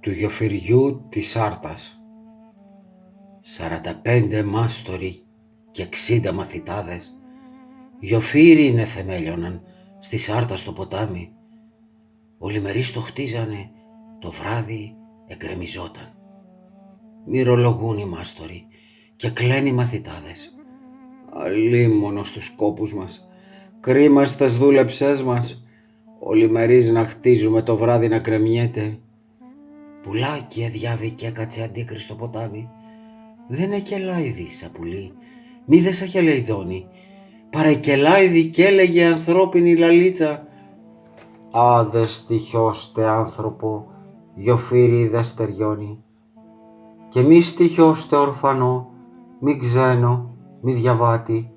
του γιοφυριού της Άρτας. 45 μάστοροι και 60 μαθητάδες γιοφύρινε θεμέλιωναν στη Σάρτα στο ποτάμι. Ολημερείς το χτίζανε, το βράδυ εγκρεμιζόταν. Μυρολογούν οι μάστοροι και κλαίνουν οι μαθητάδες. Αλίμονο στους κόπους μας, κρίμα στας δούλεψές μας, ολημερείς να χτίζουμε, το βράδυ να κρεμιέται. Πουλάκι αδιάβη και έκατσε αντίκρι στο ποτάμι. Δεν εκελάιδη σαπουλί, μη δε σαχελεϊδώνει, παρεκελάιδη κι έλεγε ανθρώπινη λαλίτσα. Άδε στοιχιώστε άνθρωπο, γιοφύρι δε στεριώνει. Και μη στοιχιώστε ορφανό, μη ξένο, μη διαβάτη,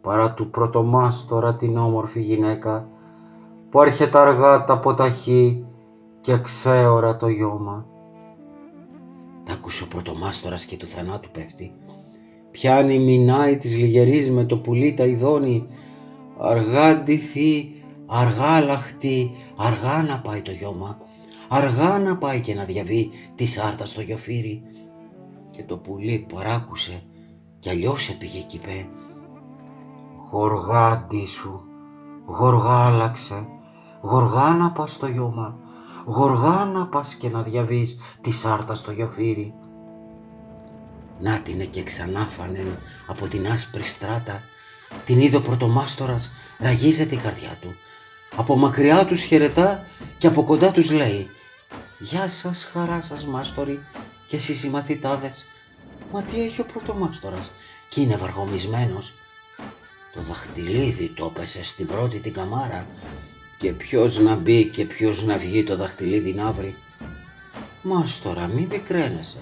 παρά του πρωτομάστορα την όμορφη γυναίκα, που έρχεται αργά τα ποταχή και ξέωρα το γιώμα. Τ' άκουσε ο πρωτομάστορας και του θανάτου πέφτει. Πιάνει μινάει της λιγερής με το πουλί τα ειδώνει. Αργά ντυθεί, αργά λαχτεί, αργά να πάει το γιώμα, αργά να πάει και να διαβεί τη Σάρτα στο γιοφύρι. Και το πουλί παράκουσε κι αλλιώς έπηγε κι είπε: «Γοργά ντύσου, γοργά άλλαξε, γοργά να πας στο γιώμα, γοργά να πας και να διαβείς τη Σάρτα στο γιοφύρι». Νάτινε και ξανάφανεν από την άσπρη στράτα. Την είδε ο πρωτομάστορας, ραγίζεται η καρδιά του. Από μακριά τους χαιρετά και από κοντά τους λέει: «Γεια σας, χαρά σας μάστοροι και εσείς οι μαθητάδες». Μα τι έχει ο πρωτομάστορας κι είναι βαργομισμένος. Το δαχτυλίδι το έπεσε στην πρώτη την καμάρα και ποιος να μπει και ποιος να βγει το δαχτυλίδι να βρει. «Μάστορα, μη πικραίνεσαι,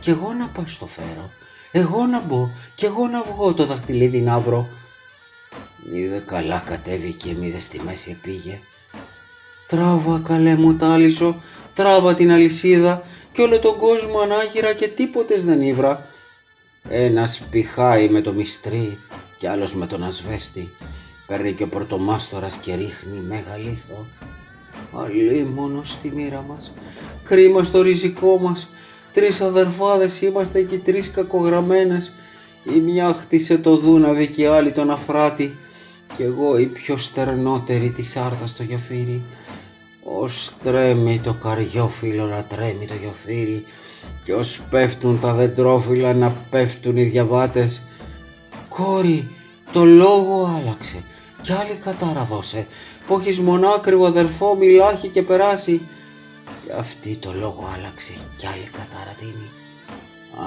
κι εγώ να πάω στο φέρω, εγώ να μπω κι εγώ να βγω το δαχτυλίδι να βρω». Είδε καλά κατέβηκε, μη δε στη μέση επήγε. «Τράβα καλέ μου τάλισο, τράβα την αλυσίδα κι όλο τον κόσμο ανάγυρα και τίποτες δεν ήβρα». Ένας πηχάει με το μυστρί κι άλλος με τον ασβέστη. Παίρνει και ο πρωτομάστορας και ρίχνει μεγαλήθο. Αλίμονο στη μοίρα μας, κρίμα στο ριζικό μας. 3 αδερφάδες είμαστε και 3 κακογραμμένες. Η μια χτίσε το δούναβι και η άλλη τον Αφράτη, κι εγώ η πιο στερνότερη τη Σάρτα στο γιοφύρι. Ως τρέμει το καριόφυλλο να τρέμει το γιοφύρι, και ως πέφτουν τα δεντρόφυλλα να πέφτουν οι διαβάτες. «Κόρη, το λόγο άλλαξε κι άλλη κατάρα δώσε, που έχεις μονάκριβο αδερφό μιλάχει και περάσει». Κι αυτή το λόγο άλλαξε κι άλλη κατάρα δίνει.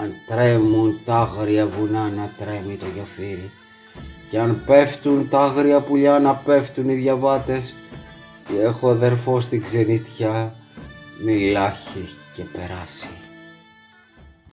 Αν τρέμουν τ' άγρια βουνά να τρέμει το γιοφύρι, κι αν πέφτουν τ' άγρια πουλιά να πέφτουν οι διαβάτες. Και έχω αδερφό στην ξενιτιά, μιλάχει και περάσει.